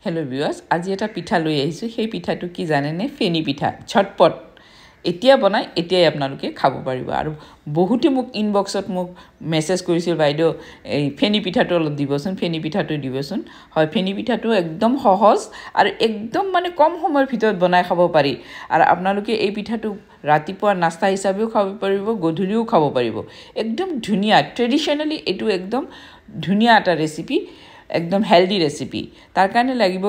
Hello viewers, আজি এটা পিঠা লৈ আহিছো সেই পিঠাটো কি জানেনে ফেনি পিঠা ঝটপট এতিয়া বনাই এতিয়াই আপোনালোকে খাব পাৰিব আৰু বহুতে মোক ইনবক্সত মোক মেসেজ কৰিছিল বাইদেউ এই ফেনি পিঠাটো অলপ দিবচোন ফেনি পিঠাটো দিবচোন হয় ফেনি পিঠাটো একদম সহজ আৰু একদম মানে কম সময়ৰ ভিতৰত বনাই খাব পাৰি আৰু আপোনালোকে এই পিঠাটো ৰাতিপুৱা নাস্তা হিচাপেও খাব পাৰিব গধূলিও খাব পাৰিব একদম ধুনিয়া ট্ৰেডিশনালি এটো একদম ধুনিয়া এটা ৰেচিপি একদম হেলদি ৰেচিপি তাৰ কাৰণে লাগিব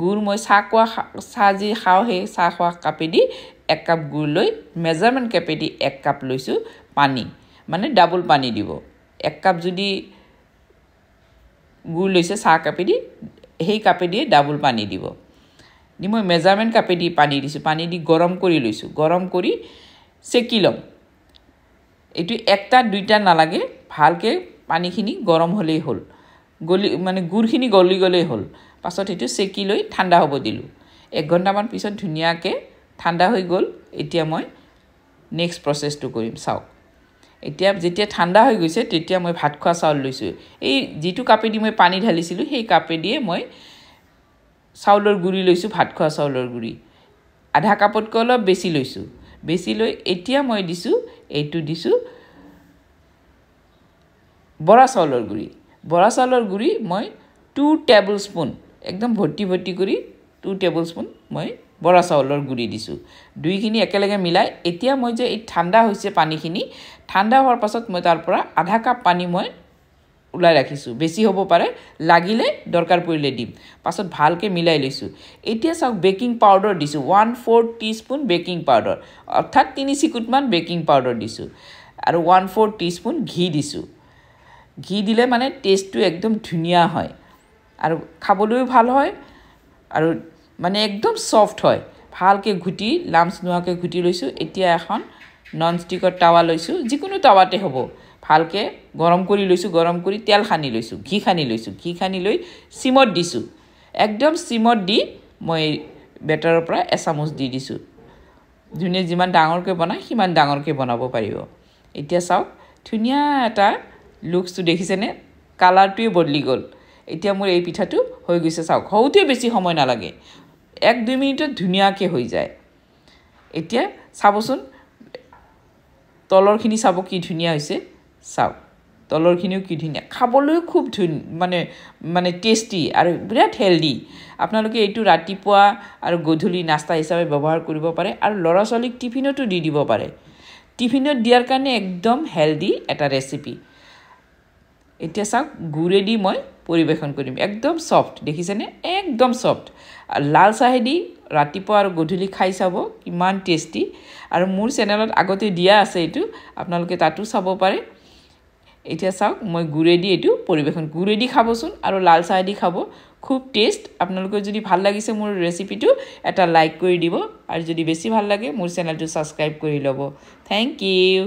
গুৰ মই সাজি খাও হে সাখোৱা কাপেদি 1 কাপ গুৰ লৈ মেজাৰমেন্ট কাপেদি 1 কাপ লৈছো পানী মানে ডাবল পানী দিব 1 কাপ যদি গুৰ লৈছে সাহ কাপেদি সেই কাপেদি ডাবল পানী দিব নি মই মেজাৰমেন্ট কাপেদি পানী দিছো পানী দি গৰম কৰি লৈছো গৰম কৰি সেকিলম এটো একটা দুইটা নালাগে ভালকে পানীখিনি গৰম হলেই হল গলি মানে গুৰখিনি গলি গলে হল পাছত এটো সেকি লৈ ঠাণ্ডা হ'ব দিলু 1 ঘণ্টা মান পিছত ধুনিয়াকে ঠাণ্ডা হৈ গল এতিয়া মই নেক্সট প্ৰসেসটো কৰিম চাও এতিয়া যেতিয়া ঠাণ্ডা হৈ গৈছে তেতিয়া মই ভাত খোৱা চাউল লৈছো এই যেটো কাপেদি মই পানী ঢালিছিলো সেই কাপেদি মই চাউলৰ গুৰি লৈছো ভাত খোৱা চাউলৰ গুৰি আধা কাপতকৈ অলপ বেছি লৈ এতিয়া মই দিছো এইটো দিছো বৰা চাউলৰ গুৰি মই 2 টেবলস্পুন একদম ভৰ্তি কৰি 2 টেবলস্পুন মই বৰা চাউলৰ গুৰি দিছো দুইখিনি একেলগে মিলাই এতিয়া মই যে এই ঠাণ্ডা হৈছে পানীখিনি ঠাণ্ডা হোৱাৰ পাছত মই তাৰ পৰা আধা কাপ পানী মই উলাই ৰাখিছো বেছি হ'ব পাৰে লাগিলে দৰকাৰ পৰিলে দিম পাছত ভালকে মিলাই লৈছো এতিয়া সব বেকিং পাউডাৰ দিছো 1/4 টিস্পুন বেকিং পাউডাৰ অৰ্থাৎ 3 চিকুট মান বেকিং পাউডাৰ দিছো আৰু 1/4 টিস্পুন ঘি দিছো ঘি দিলে মানে টেষ্টটো একদম ধুনিয়া হয় আৰু খাবলৈও ভাল হয় আৰু মানে একদম সফট হয় ভালকে ঘুটি লামস নোহাকে ঘুটি লৈছো এতিয়া এখন নন ষ্টিকৰ তাৱা লৈছো যিকোনো তাৱাতে হ'ব ভালকে গৰম কৰি লৈছো গৰম কৰি তেল খানি লৈছো ঘি খানি লৈ সিমত দিছো একদম সিমত দি মই বেটাৰৰ পৰা এচামুচ দি দিছো ধুনিয়া যিমান ডাঙৰকৈ বনাই সিমান ডাঙৰকৈ বনাব পাৰিব এতিয়া চাও ধুনিয়া এটা লুকসটো দেখিছেনে কালাৰটোই বদলি গল এতিয়া মোৰ এই পিঠাটো হৈ গৈছে চাও হওতে বেছি সময় নালাগে 1-2 মিনিটত ধুনিয়াকে হৈ যায় এতিয়া চাবচোন তলৰখিনি চাব কি ধুনিয়া হৈছে চাও তলৰখিনিও কি ধুনিয়া খাবলৈ খুব মানে টেস্টি আৰু বিৰাট হেলদি আপোনালোকে এইটো ৰাতিপুৱা আৰু গধূলি নাস্তা হিচাপে ব্যৱহাৰ কৰিব পাৰে আৰু লৰাছলিক টিফিনতো দি দিব পাৰে টিফিনত দিয়াৰ কাৰণে একদম হেলদি এটা ৰেচিপি এতিয়া চাওক গুৰেদি মই পৰিবেশন কৰিম একদম সফট দেখিছেনে একদম সফট লাল চাহেদি ৰাতিপুৱা আৰু গধূলি খাই চাব কিমান টেস্টি আৰু মোৰ চেনেলত আগতে দিয়া আছে এটো আপোনালোকে তাতো চাব পাৰে এতিয়া চাওক মই গুৰেদি এটো পৰিবেশন গুৰেদি খাবচোন আৰু লাল চাহেদি খাব খুব টেস্ট আপোনালোকৰ যদি ভাল লাগিছে মোৰ ৰেচিপিটো এটা লাইক কৰি দিব আৰু যদি বেছি ভাল লাগে মোৰ চেনেলটো সাবস্ক্ৰাইব কৰি লব থ্যাংক ইউ